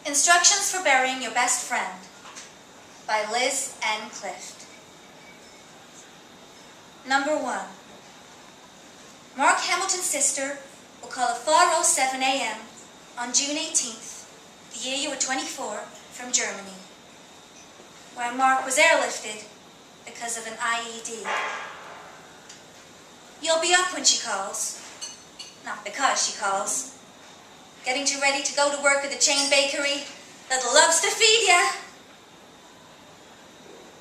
Instructions for Burying Your Best Friend by Liz N. Clift. Number 1. Mark Hamilton's sister will call at 4:07 a.m. on June 18th, the year you were 24, from Germany, where Mark was airlifted because of an IED. You'll be up when she calls, not because she calls, getting too ready to go to work at the chain bakery that loves to feed ya.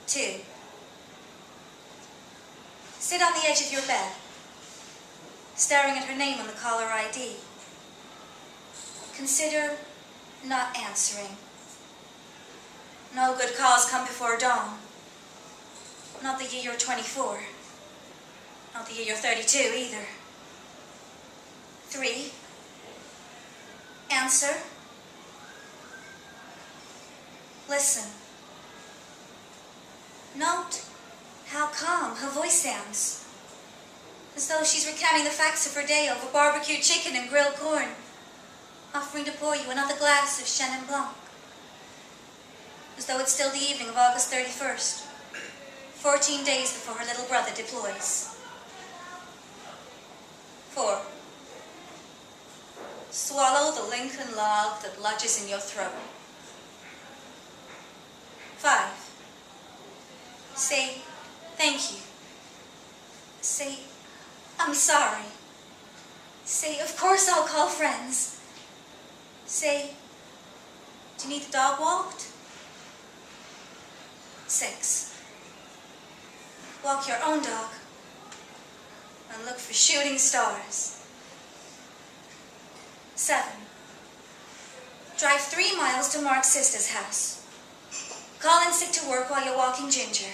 2. Sit on the edge of your bed, staring at her name on the caller ID. Consider not answering. No good calls come before dawn. Not the year you're 24. Not the year you're 32 either. 3. Answer. Listen. Note how calm her voice sounds, as though she's recounting the facts of her day over barbecued chicken and grilled corn, offering to pour you another glass of Chenin Blanc, as though it's still the evening of August 31st, 14 days before her little brother deploys. 4. Swallow the Lincoln log that lodges in your throat. 5. Say, thank you. Say, I'm sorry. Say, of course I'll call friends. Say, do you need the dog walked? 6. Walk your own dog and look for shooting stars. 7. Drive 3 miles to Mark's sister's house. Call in sick to work while you're walking Ginger.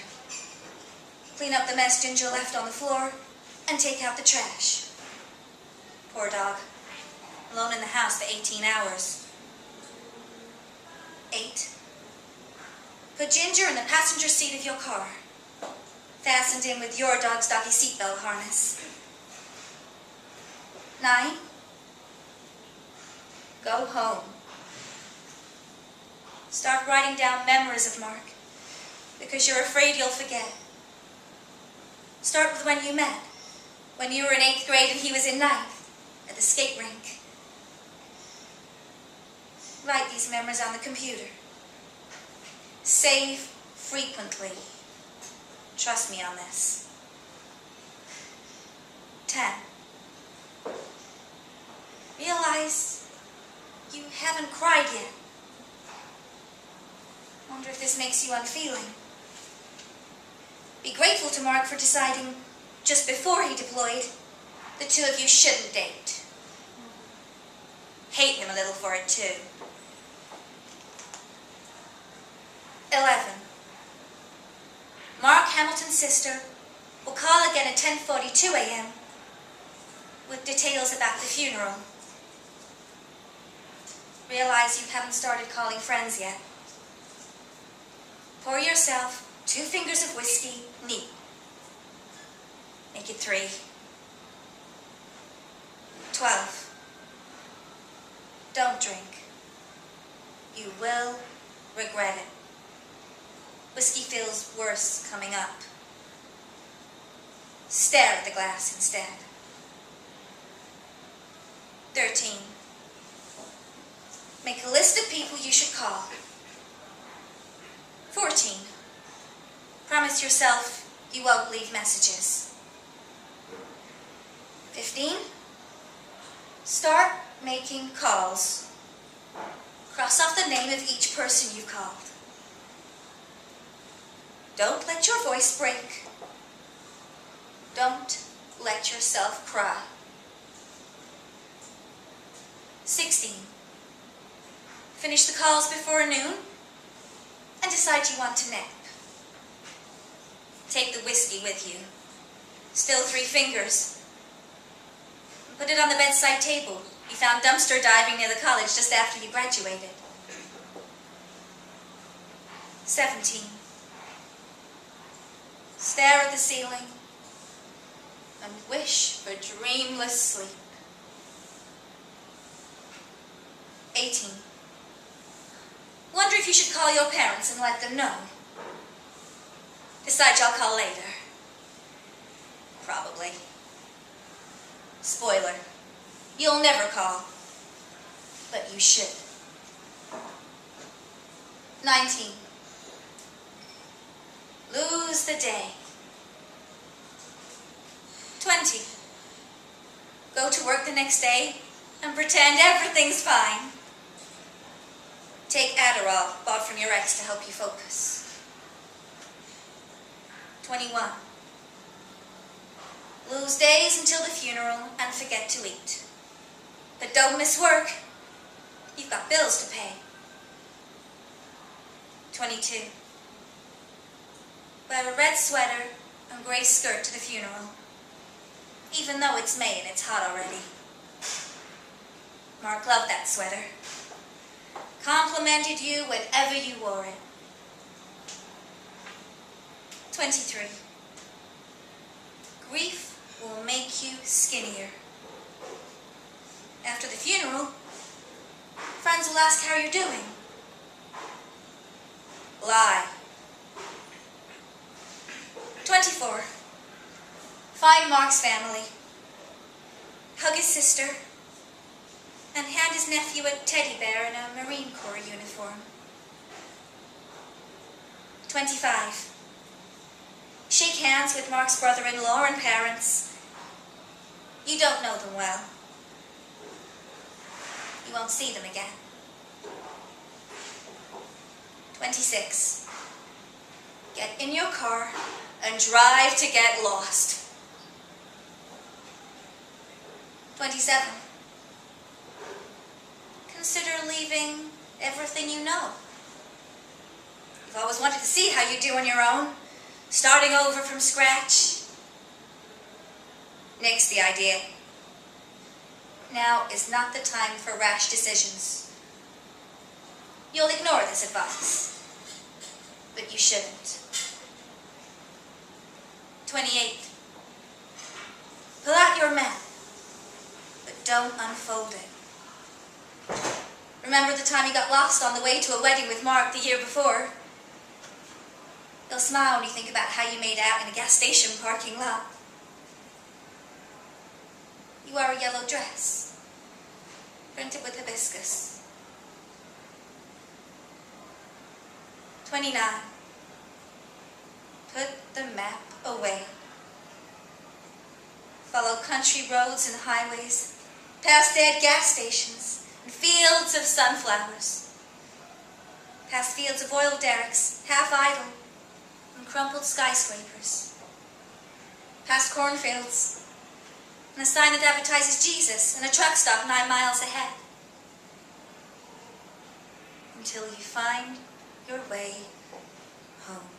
Clean up the mess Ginger left on the floor and take out the trash. Poor dog, alone in the house for 18 hours. 8. Put Ginger in the passenger seat of your car, fastened in with your dog's doggy seatbelt harness. 9. Go home. Start writing down memories of Mark, because you're afraid you'll forget. Start with when you met, when you were in 8th grade and he was in 9th, at the skate rink. Write these memories on the computer. Save frequently. Trust me on this. 10. Realize you haven't cried yet. Wonder if this makes you unfeeling. Be grateful to Mark for deciding, just before he deployed, the two of you shouldn't date. Hate him a little for it too. 11. Mark Hamilton's sister will call again at 10:42 a.m. with details about the funeral. Realize you haven't started calling friends yet. Pour yourself 2 fingers of whiskey neat. Make it 3. 12. Don't drink. You will regret it. Whiskey feels worse coming up. Stare at the glass instead. 13. Make a list of people you should call. 14. Promise yourself you won't leave messages. 15. Start making calls. Cross off the name of each person you've called. Don't let your voice break. Don't let yourself cry. 16. Finish the calls before noon and decide you want to nap. Take the whiskey with you. Still 3 fingers. Put it on the bedside table you found dumpster diving near the college just after you graduated. 17. Stare at the ceiling and wish for dreamless sleep. 18. if you should call your parents and let them know. Decide you'll call later. Probably. Spoiler. You'll never call. But you should. 19. Lose the day. 20. Go to work the next day and pretend everything's fine. Take Adderall, bought from your ex, to help you focus. 21. Lose days until the funeral and forget to eat. But don't miss work. You've got bills to pay. 22. Wear a red sweater and grey skirt to the funeral, even though it's May and it's hot already. Mark loved that sweater. Complimented you whenever you wore it. 23. Grief will make you skinnier. After the funeral, friends will ask how you're doing. Lie. 24. Find Mark's family. Hug his sister. And hand his nephew a teddy bear in a Marine Corps uniform. 25. Shake hands with Mark's brother-in-law and parents. You don't know them well. You won't see them again. 26. Get in your car and drive to get lost. 27. Consider leaving everything you know. You've always wanted to see how you do on your own, starting over from scratch. Nix the idea. Now is not the time for rash decisions. You'll ignore this advice, but you shouldn't. 28. Pull out your map, but don't unfold it. Remember the time you got lost on the way to a wedding with Mark the year before? You'll smile when you think about how you made out in a gas station parking lot. You wore a yellow dress, printed with hibiscus. 29. Put the map away. Follow country roads and highways, past dead gas stations and fields of sunflowers, past fields of oil derricks, half idle, and crumpled skyscrapers, past cornfields, and a sign that advertises Jesus and a truck stop 9 miles ahead, until you find your way home.